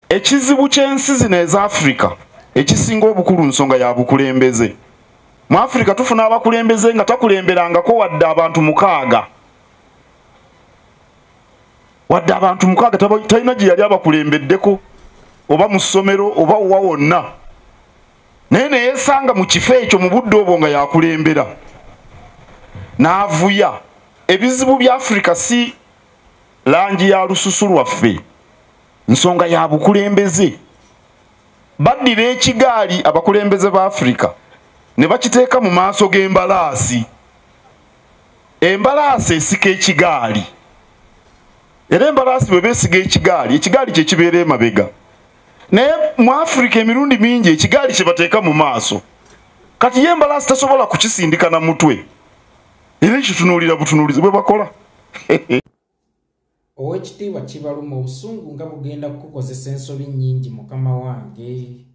ekizibu ky'ensi zino eza Africa ekisinga obukulu nsonga ya bukulembeze. Mu Africa tufuna abakulembeze nga takulemberangako wadde abantu mukaaga. Wadde abantu mukaaga talina gye yali abakulembeddeko oba mu ssomero oba wa wonna. Naye ne yeesanga mu kifo ekyo mu budde obwo nga yakulembera. N'avuya. Ebizibu bya Africa si langi ya lususu lwaffe. Nsonga ya bukulembeze. Baddira ekigaali abakulembeze ba Africa ne bakiteeka mu maaso g'embalaasi. Embalaasi esika ekigaali. Era embalaasi bwe beesiga ekigaali, ekigaali kye kibeera emabega. Naye mu Africa emirundi mingi ekigaali kye bateeka mu maaso. Kati ye embalaasi tasobola kukisindika na mutwe. Era ekitunuulira butunuulizi bwe bakola. Owekitiibwa Kibaluma obusungu nga bugenda kukozesa ensobi nnyingi mukama wange.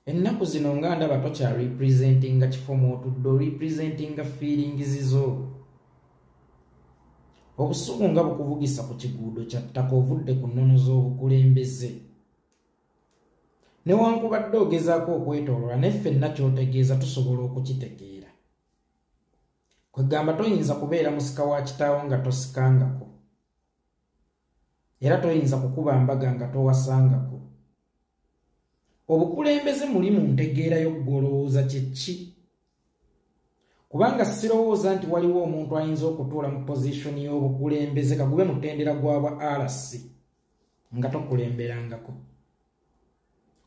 Ennaku zino nga ndaba tokya representinga kifo mw'otudde representinga feelings zo. Obusungu nga bukuvugisa ku kiguudo kya ttaka ovudde ku nnono z'obukulembeze. Newankubadde ogezaako okwetooloola neffe nnakyotegeeza tusobola okukitegeera. Kwegamba toyinza kubeera musika wa kitaawo nga tosikangako. Era toyinza kukuba mbaga nga towasangako. Obukulembeze muli mu ntegeera y'okugolooza kye ki? Kubanga sirowooza nti waliwo omuntu ayinza okutuula mu pozishoni y'obukulembeze kagube mutendera gwabwa RC nga tokulemberangako.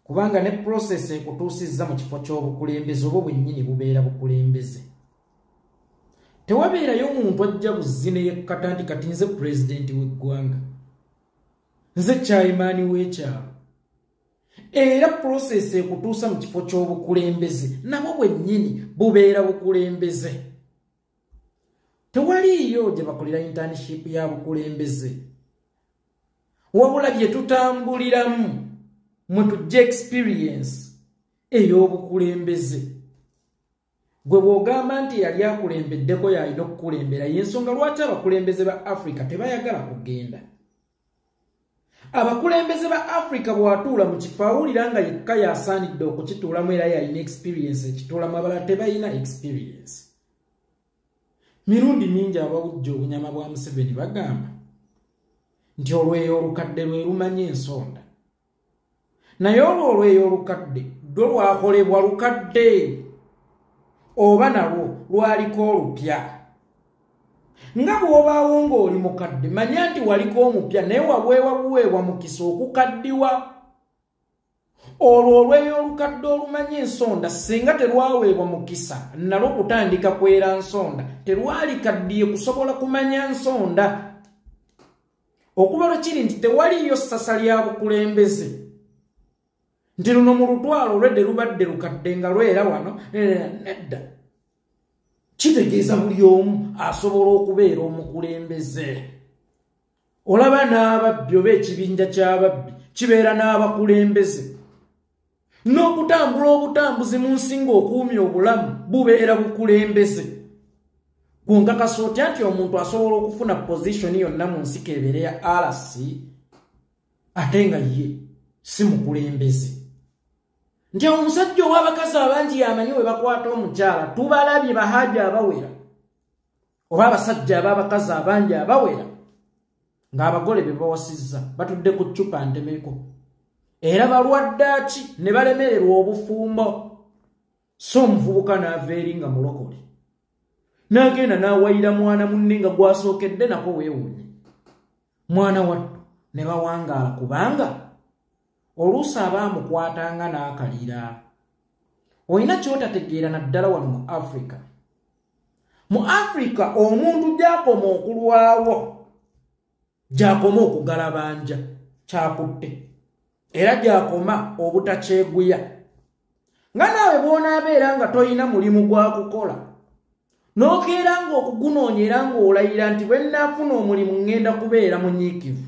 Kubanga ne process ekutuusizza mu kifo ky'obukulembeze obwo bwennyini bubeera bukulembeze. Tewabeerayo omuntu ajja buzzi yekkata nti kati nze pulezidenti w'eggwanga. Nze chairman w'ekyalo. Era process ekutuusa mu kifo ky'obukulembeze nabwo bwennyini bubeera bukulembeze. Tewaliyo gye bakolera internship ya bukulembeze. Wabula bye tutambuliramu mwe tujja experience ey'obukulembeze. Gwe bw'ogamba nti yali akulembeddeko yalina okukulembera y'ensonga lwaki abakulembeze ba Africa tebayagala kugenda. Abakulembeze ba Africa bw'atuula mu kifo awulira nga yekka yasaanidde okukituulamu era yalina experience ekituulamu abalala tebalina experience. Mirundi mingi abawujja obunyama bwa Museveni bagamba nti olweyo olukadde lwe lumanya ensonda. Naye olweyo olukadde lwo lwakolebwa lukadde oba nalwo lwaliko olupya. Nga bw'obaawo ng'oli mukadde manya nti waliko omupya naye waweewa mukisa okukaddiwa. Olwo olweyo olukadde olumanya ensonda singa terwaweebwa mukisa nalwo kutandika kwera nsonda terwalikaddiye kusobola kumanya nsonda. Okuba lwe kiri nti tewaliyo ssasa lya bukulembeze nti luno mu lutwalo olwedde lubadde lukadde nga lwera wano nedda. Kitegeeza buli omu asobola okubeera omukulembeze. Olaba n'ababbi oba ekibinja ky'ababbi kibeera n'abakulembeze. N'okutambula obutambuzi mu nsi ng'okuumya obulamu bubeera bukulembeze. Gw'onkakasa otya nti omuntu asobola okufuna pozishoni yonna mu nsi k'ebeere ya RC ate nga ye si mukulembeze. Nti omusajja ow'abakazi abangi yamanyi we bakwata omukyala tubalabye bahajja abawera oba abasajja ab'abakazi abangi abawera ng'abagole be bawasizza batudde ku ccupa ntemeko era balwaddaaki ne balemererwa obufumbo. So omuvubuka n'ava eri nga mulokole n'agenda n'awayira mwana munne nga gwasookedde nako weewuunye mwana wattu ne bawangaala kubanga oluusi abaamukwatanga n'akalira. Olina ky'otategeera naddala wano mu Africa. Mu Africa omuntu gy'akoma okulwawo gy'akoma okugalabanja kyakutte era gy'akoma obutakyeguya. Nga naawe bw'onaabeera nga toyina mulimu gwa kukola n'okeera ng'okugunoonyera ng'olayira nti bwe nnaafuna omulimu ŋŋenda kubeera munyiikivu.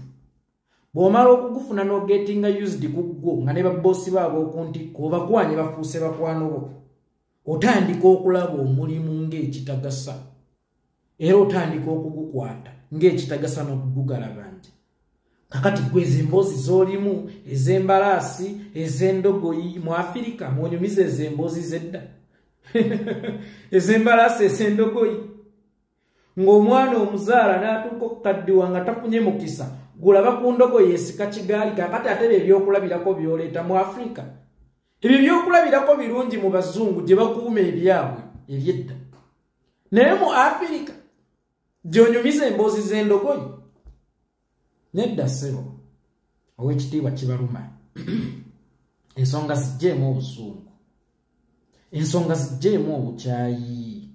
Bw'omala okugufuna n'ogetinga used ku gwo nga ne babboosi baabo okuntikko obakwanye bafuuse bakwano bo otandika okulaba omulimu ng'ekitagasa era otandika okugukwata ng'ekitagasa n'okugugalabanja. kakati gweze embozi zolimu ezembalasi ezendogoyi mu Afrika mwonyumize ezembozi zedda ezembalasi ezendogoyi ng'omwana omuzaala n'atuuka okukaddiwa nga tafunye mukisa gulaba ku ndogoyi esika kigaali kakati ate ebyokulabirako byoleeta mu Afrika ebyo byokulabirako birungi mu bazungu gye bakuuma ebyabwe ebyedda naye mu Afrika gy'onyumiza emboozi z'endogoyi nedda ssebo ow'ekitiibwa kibaluma ensonga zijjeemu obusungu ensonga zijjeemu obukyayi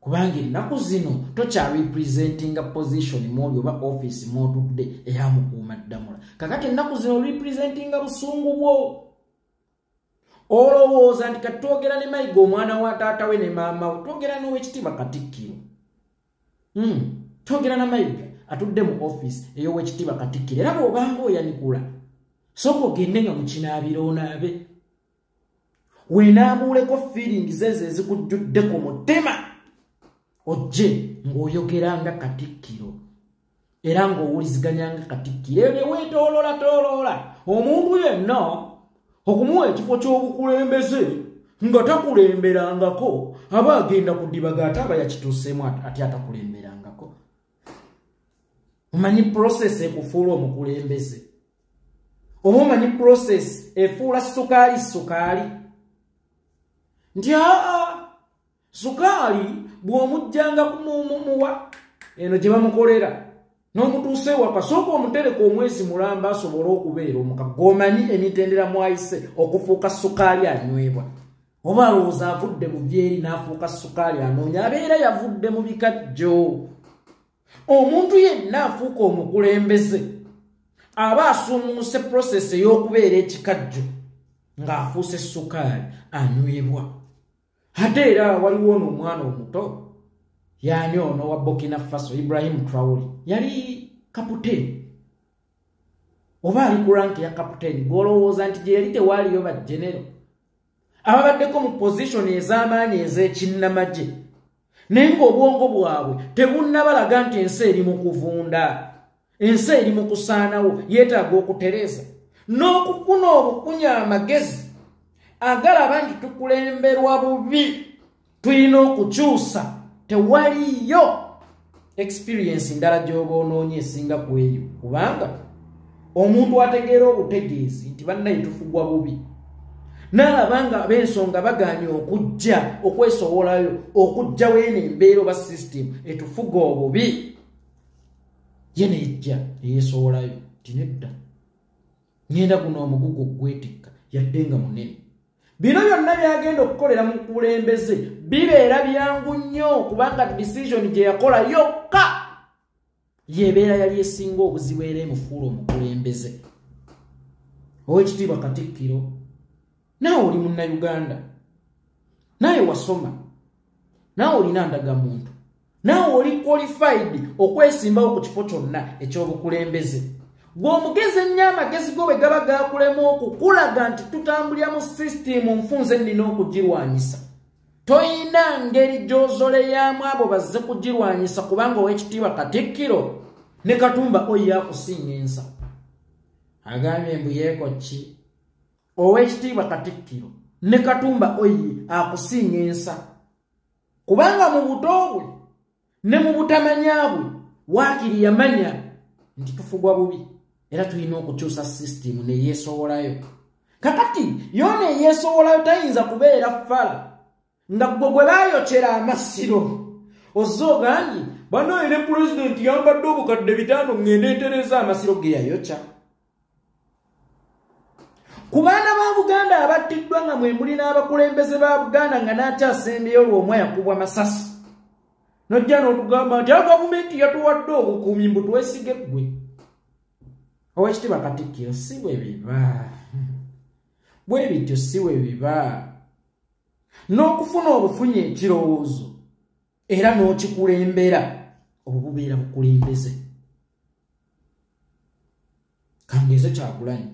kubanga ennaku zino tokyarepresentinga position mwoli oba office mwotudde eyamukuuma ddamula kakati ennaku zino representinga busungu bwo olowooza nti kati twogera ne Mayiga omwana wa taata we ne maama we twogera n'ow'ekitiibwa Katikkiro twogera na Mayiga atudde mu office ey'ow'ekitiibwa Katikkiro era bw'obanga oyanikula sooka ogende nga mukinaabira onaabe weenaabuuleko feelings ezo ezikujjudde ku mutima ojje ng'oyogera nga Katikkiro era ng'owuliziganya nga Katikkiro ebyo weetooloola omuntu yenna okumuwa ekifo ky'obukulembeze nga takulemberangako aba agenda kudibaga ate aba yakituuseemu ate atakulemberangako omanyi process ekufuula omukulembeze oba omanyi process efuula sukaali nti sukaali bw'omujjanga kumumuwa eno gye bamukolera n'omutuuse waka sooka omutereka omwezi mulamba asobole okubeera omukago omanyi emitendera mwayise okufuuka sukaali anywebwa oba alowooza avudde mu byeri n'afuuka sukaali anoonya abeera yavudde mu bikajjo omuntu yenna afuuka omukulembeze aba asumuuse process ey'okubeera ekikajjo ng'afuuse sukaali anywebwa ate era waliwo n'omwana omuto yaani ono wa Burkina Faso Ibrahim Traore yali kaputeni oba ali ku rank ya kaputeni golowooza nti gye yali tewaaliyo bajjenero ababaddeko mu position ez'amaanyi ez'ekinnamagye naye ng'obwongo bwabwe tebunnabalaga nti ensi eri mu kuvunda ensi eri mu kusaanawo yeetaaga okutereeza n'okufuna obukunya amagezi agalaba nti tukulemberwa bubi tulina okukyusa tewaliyo experience ndala gy'oba onoonye esinga ku eyo kubanga omuntu ategeera obutegeezi nti bannaye tufugwa bubi n'alaba nga ab'ensonga bagaanye okujja okwesowolayo okujjawo eno embeera oba system etufuga obubi ye nejja eyeesowolayo nti nedda ngenda guno omugugu ogwetikka yadde nga munene bino byonna byagenda okukolera mu kulembeze bibeera byangu nnyo kubanga decision gye yakola yokka yebeera yali esinga obuzibu era emufuula omukulembeze ow'ekitiibwa Katikkiro naawe oli munnayuganda naye wasoma naawe olina ndagamuntu naawe oli qualified okwesimbawo ku kifo kyonna eky'obukulembeze bw'omugezi ennyo amagezi go bwe gaba gakulema okukulaga nti tutambulira mu sisitimu nfunze nnina okugirwanyisa toyina ngeri gy'ozoleyamu abo bazze kugirwanyisa kubanga ow'ekitiibwa Katikkiro ne Katumba oyo akusinga ensa agambye mbu yeeko ki ow'ekitiibwa Katikkiro ne Katumba oyo akusinga ensa kubanga mu buto bwe ne mu butamanya bwe waakiri yamanya nti tufugwa bubi era tulina okukyusa system ne yeesowolayo kakati yona eyeesowolayo tayinza kubeera fala nga gwe baayokyera amasiro ozogandi bano ere pulezidenti yambadde obukadde 5 ngende entereza amasiro ge yayokya ku baana ba Buganda abattiddwa nga mwe muli n'abakulembeze ba Buganda nga n'akyasembyeyo lw'omwe yakubwa masasi nojja n'otugamba nti gavumenti yatuwadde obukuumi mbu twesige ggwe ow'ekitiibwa Katikkiro si bwe biba bwe bityo si bwe biba n'okufuna obufunye ekirowoozo era n'okikulembera obwo bubeera bukulembeze kangeeze Kyagulanyi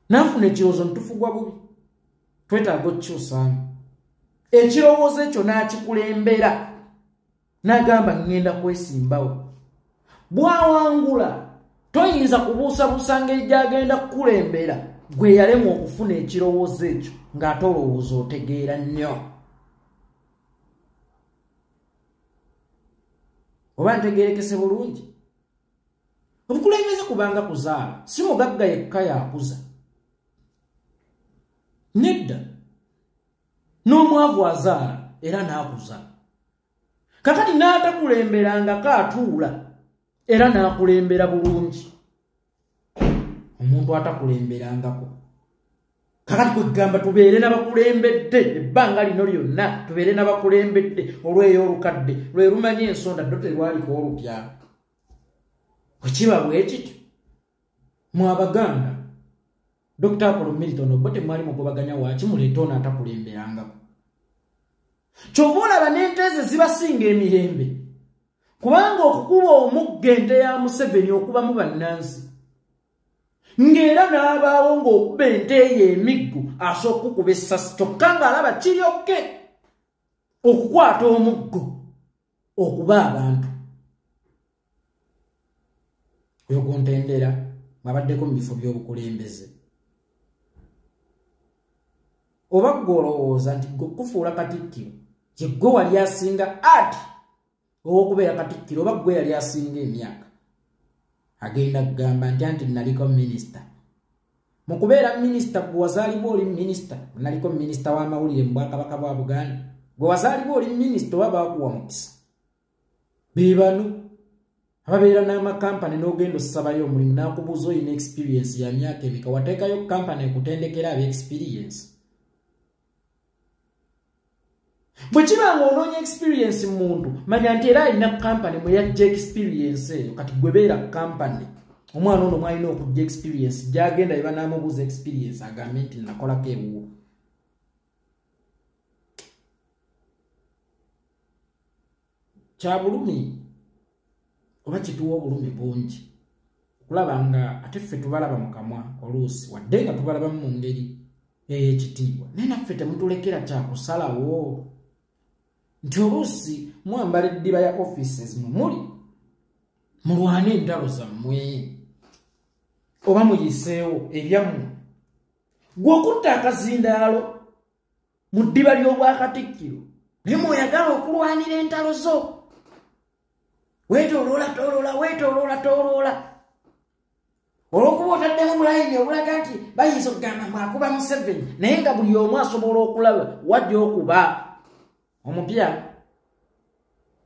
n'afuna ekirowoozo ntufugwa bubi twetaaga okukyusaamu ekirowoozo ekyo n'akikulembera n'agamba ngenda kwesimbawo bw'awangula toyinza kubuusa busanga ejagenda kukulembera gwe yalemwa okufuna ekirowoozo ekyo ng'ate olowooza otegeera nnyo. Oba ntegeerekese bulungi? Obukulembeze kubanga kuzaala si mugagga yekka yakuza. Nedda n'omwavu azaala era n'akuza. Kakati n'atakulemberanga kaatuula era n'akulembera bulungi. Omuntu atakulemberangako. Kakati kwegamba tubeere n'abakulembedde ebbanga lino lyonna tubeere n'abakulembedde olweyo olukadde lwe lumanye ensonda ddo terwaliko olupya. Wekiba bwe kityo mu Abaganda Dr. Apollo Milton Obote temwali mugobaganya waaki muleeta ono atakulemberangako. Kyova olaba n'ente ze zibasinga emirembe kubanga okukuba omugga ente ya Museveni okubamu bannansi ng'era n'abaawo ng'okuba ente ye emiggu asooka okukuba essasi kyokka ng'alaba kiryokke okukwata omuggo okuba abantu. Oyo gontendera mwabaddeko mu bifo by'obukulembeze. Oba gwe olowooza nti gwe kufuula Katikkiro ye gwe wali asinga ati ow'okubeera Katikkiro oba gwe yali asinga emyaka agenda kugamba nti naliko minisita. Mu kubeera minisita gwe wazaalibwa oli minisita naliko minisita w'amawulire mu Bwakabaka bwa Buganda gwe wazaalibwa oli minisita oba baakuwa mukisa. Be bano ababeera n'amakampani n'ogenda osabayo omulimu n'akubuuza olina experience ya myaka emeka wateekayo kampani ekutendekera aba experience. Bwe kiba ng'onoonya experience mu muntu manya nti era alina kampani mwe yajja experience eyo kati gwe beera kampani omwana ono mwalina okujja experience gy'agenda eba n'amubuuza experience agambe nti nakolako ewuwo. Kya bulumi oba kituwa obulumi bungi okulaba nga ate ffe tubalaba mu kamwa oluusi wadde nga tubalabamu mu ngeri ey'ekitiibwa naye naffe temutulekera kyakusalawo nti oluusi mwambala eddiba ya offices mwe muli mulwane entalo zammwe oba muyiseewo ebyammwe. Gwe okutta akazindaalo mu ddiba ly'Obwakatikkiro naye mw'oyagala okulwanira entalo zo. Weetooloola olw'okuba otaddemu bulayini obulaga nti bayinza okugamba mwakuba Museveni naye nga buli omu asobola okulaba wajja okuba omupya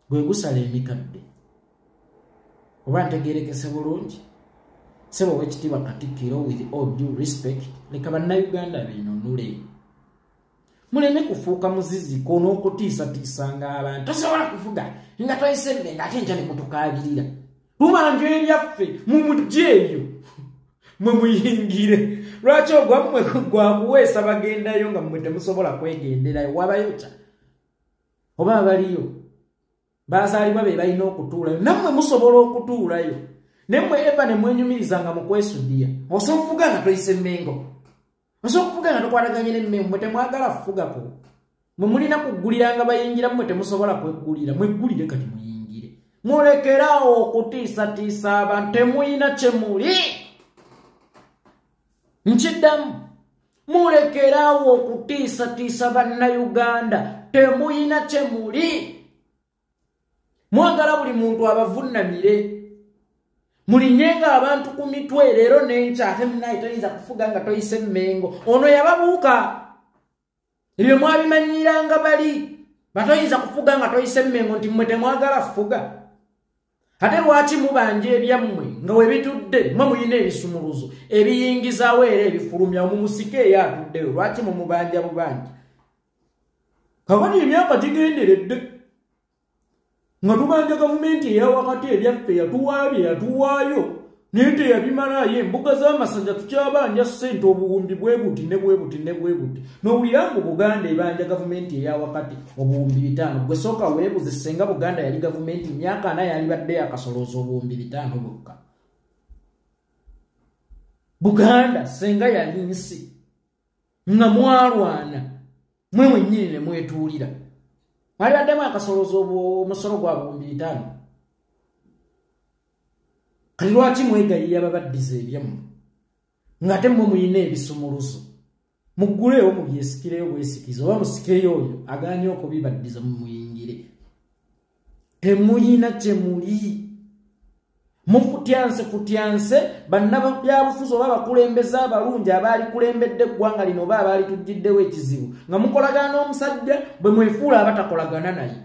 gwe gusala emikadde. Oba ntegeerekese bulungi sebo ow'ekitiibwa Katikkiro with all due respect leka bannayuganda beenunule muleme kufuuka muziziko n'okutiisatiisanga abantu. Tosobola kuvuga nga toyise ng'ate nja ne mutukaabirira lumanja ebyaffe mumujje eyo mwe muyingire. Lwaki ogwammwe gwakuweesa bagendayo nga mmwe temusobola kwegenderayo wabayo kya oba abaliyo baazaalibwa be balina okutuulayo nammwe musobola okutuulayo nemmwe eva ne mwenyumirizanga mu kwesuddiya. Osobola okuvuga nga toyise Mmengo osobola okuvuga nga tokwataganye n'Emmengo mmwe temwagala kufugako mwe mulina kugguliranga bayingira mmwe temusobola kweggulira mweggulire kati muyingire. Mulekeraawo okutiisatiisa abantu temulina kye muli. Nkiddamu mulekeraawo okutiisatiisa bannayuganda temulina kye muli. Mwagala buli muntu abavunnamire mulinyenga abantu ku mitwe leero n'enkya ate munaye toyinza kufuga nga toyise Mmengo. Ono yababuuka ebyo mwabimanyiranga bali batoyinza kufuga nga toyise Mmengo nti mmwe temwagala fuga. Ate lwaki mubanja ebyammwe nga we bitudde mwe muyina ebisumuluzo ebiyingizaawo era ebifulumya omumusike eyo atuddeyo lwaki mumubanja bubanja. Kakati emyaka gigenderedde nga tubanja gavumenti eyawakati ebyaffe yatuwaayo naye teyabimalayo. Embuga z'amasanja tukyabanja ssente obuwumbi bwe buti ne bwe buti ne bwe buti n'owulira mu Buganda ebanja gavumenti eyawakati obuwumbi 5. Gwe sooka weebuze senga Buganda yali gavumenti myaka 4 yali badde yakasolooza obuwumbi 5 bwokka. Buganda senga yali nsi nga mwalwana mwe mwennyini ne mwetuulira mwali baddemu akasolooza omusolo gwa buwumbi 5. kati lwaki mwegayirira babaddiza ebyammwe ng'ate mmwe muyina ebisumuluzo mugguleewo mubyesikireyo bwesikiza oba musikeyo oyo aganye okubibaddiza mumuyingire temuyina kye muli mufutyanse bannabyabufuzi oba abakulembeze abalungi abaali kulembedde eggwanga lino oba abaali tujjiddewo ekizibu nga mukolagana n'omusajja bwe mwefuula abatakolagana naye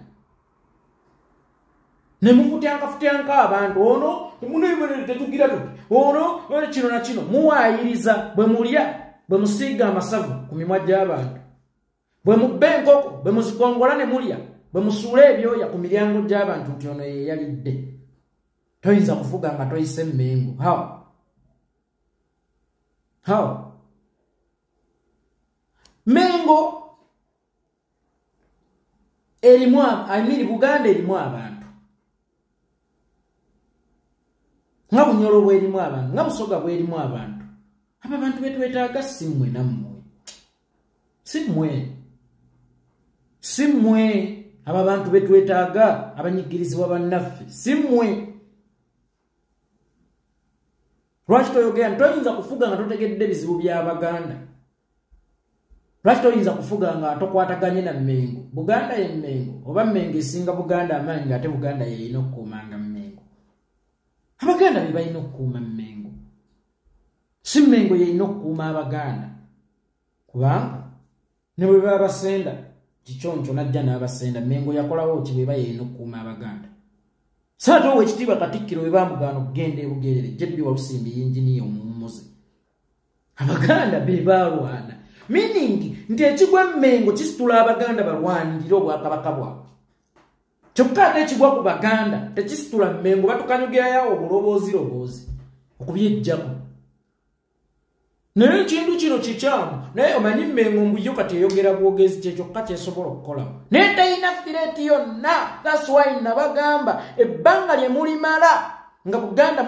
ne mufutyanka abantu ono temuneemerere tetugira tuti ono kino na kino muwaayiriza bwe mulya bwe musiiga amasavu ku mimwa gy'abantu bwe mubba enkoko bwe muzikongola ne mulya bwe musuula ebyoya ku miryango gy'abantu nti ono ye yalidde toyinza kufuga nga toyise Mmengo how Mmengo erimu Buganda erimu abantu nga Bunyoro bwerimu abantu nga Busoga bwerimu abantu aba bantu betwetaaga simmwe nammwe simmwe aba bantu betwetaaga abanyigirizibwa bannaffe simmwe lwaki toyogera toyinza kufuga nga totegedde bizibu by'Abaganda lwaki toyinza kufuga nga tokwataganye na Mmengo Buganda ye Mmengo oba Mmengo esinga Buganda amaanyi ate Buganda yeyina okukuumanga Mmengo Abaganda be balina okukuuma Mmengo si Mmengo yeyina okukuuma Abaganda kubanga ne bwe baba basenda kikyoncho najja n'abasenda Mmengo yakolawo ki bwe bayina okukuuma Abaganda Sato wekitiibwa Katikkiro we bamugana okugenda ebugerere Jeddi Walusimbi yinginiya omumuzi Abaganda be balwana meaning nti ekigwa Mmengo kisitula Abaganda balwanirira obwakabaka bwabwe kyokka ate ekigwa ku Baganda tekisitula Mmengo batukanyugirayo obuloboozi okubyejjako naye ekintu kino kikyamu naye omanyi Mmengo mbuyo kati eyogera bwogezi kyekyoka kyesobola okukola naye talina fireeti yonna that's why nabagamba ebbanga lye mulimala nga Buganda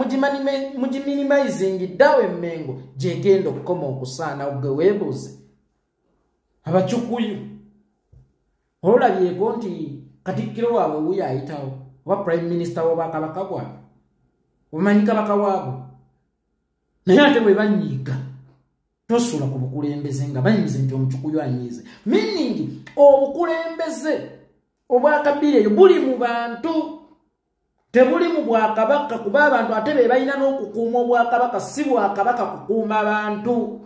mugiminimizing ddawe Mmengo gyegenda okukoma okusaana gwe weebuuze abakyukuyu olabyeko nti Katikkiro waabwe wuyo ayitawo oba prime minister w'obwakabaka bwabwe omanyi kabaka waabwe naye ate bwe banyiiga tosula ku bukulembeze nga banyize nti omukyukuyu anyize meaning obukulembeze obwakabira eyo buli mu bantu tebuli mu bwakabaka kuba abantu ate be balina n'okukuuma obwakabaka si bwakabaka kukuuma abantu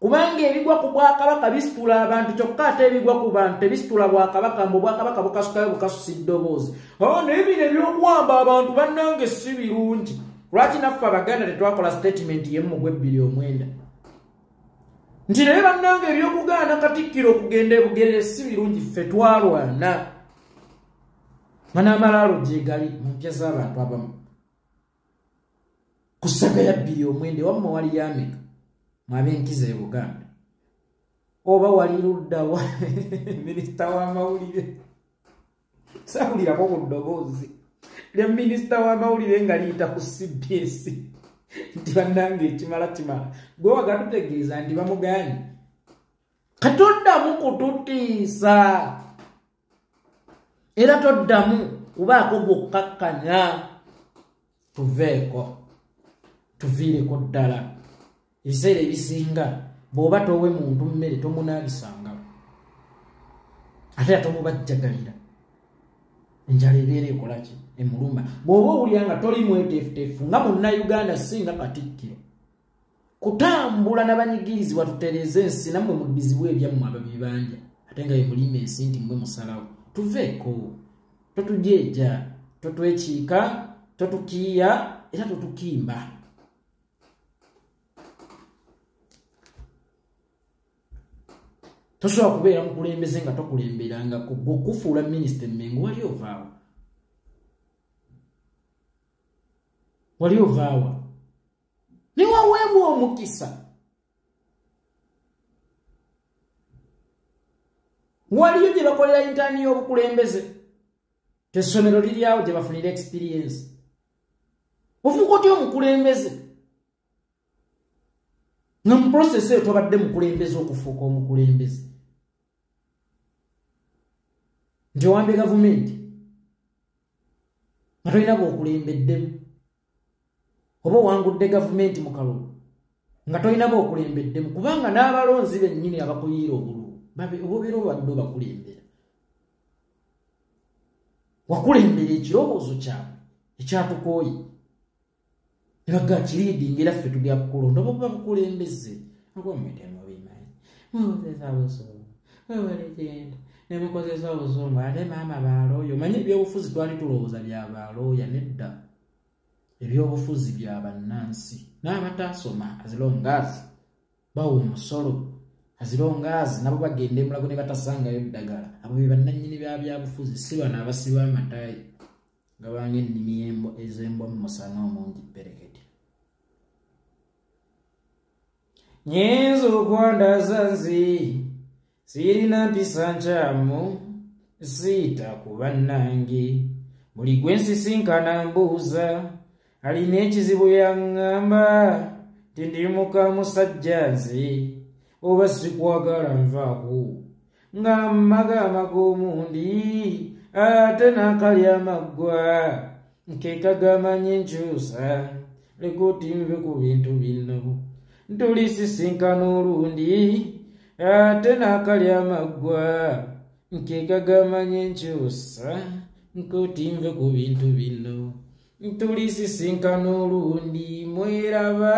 kubanga ebigwa ku bwakabaka bisitula abantu kyokka ate ebigwa ku bantu tebisitula bwakabaka mbu obwakabaka bukasukayo bukasusa eddoboozi naye bino ebyokuwamba abantu bannange si birungi lwaki naffe Abaganda tetwakola statement y'emu gwe 2,900 nti naye bannange ebyokugaana Katikkiro okugenda ebugerere si birungi ffe twalwana nga n'amalaalo gyegali mu mpya z'abantu abamu ku ssaka ya 2,900 wamma wali yameka mwab'enkiza e Buganda oba wali luddawa minisita w'amawulire saawulirako ku ddoboozi lya minisita w'amawulire nga liyita ku CBS nti bannange ekimala gwe wagatutegeeza nti bamuganye katoddamu kututiisa era toddamu kubaako gwokkakkanya tuveeko tuviireko ddala ebiseera ebisinga bw'oba towe muntu mmere tomunaabisangao ate atomubajjagalira enjala ebeera ekolaki emuluma bw'oba owulira nga toli mweteefuteefu nga munnayuganda singa Katikkiro kutambula n'abanyigirizibwa tutereeze ensi nammwe muddizibwa ebyammwe ababibanja ate nga bemulima ensi nti mmwe musalawo tuveeko totujeeja totwekiika totukiiya era totukimba tosobola kubeera mukulembeze nga tokulemberanga kufuula minisita Mmengo wali ovaawa niwaweebwa omukisa waliyo gye bakolera intaani y'obukulembeze tesomero liryawo gye bafunira experience ofuuka otya omukulembeze nga mu process eyo tobadde mukulembeze okufuuka omukulembeze nti owambye gavumenti nga tolina bw'okulembeddemu oba wangudde gavumenti mu kalulu nga tolinabo okulembeddemu kubanga n'abalonzi bennyini abakuyiira obululu obubeera obadde obakulembera wakulembera ekirowoozo kyabwe ekyatukooye ne bagga kiriidinga era ffe tuli akulonda oba babukulembeze agwamwetemu bimanyi mukozesa busungu obalegenda ne mukozesa obusungu ate maama balooyo manyi ebyobufuzi twali tulowooza bya balooya nedda ebyobufuzi bya bannansi n'abataasoma azilongazi bawa omusolo azilongazi nabo bagenda emulago ne batasangayo ddagala abo be bannannyini bya byabufuzi si bano abasiba amataayi nga banga ennimi ez'embwa mu musana omungi pereketi nyinza okwandaza nzi sirina mpisa nkyamu siita ku bannange buli gwe nsisinkana mbuuza alina ekizibu yaŋŋamba ti ndi muka musajja nze oba sikwagala nvaako nga mmagama g'omundi ate n'akalya amaggwa nkekagamanya enkyusa lekoti nve ku bintu bino tulisisinkana olundi ate n'akalya amaggwa nkekagamanya enkyusa nkoti nve ku bintu bino tulisisinkana olundi mweraba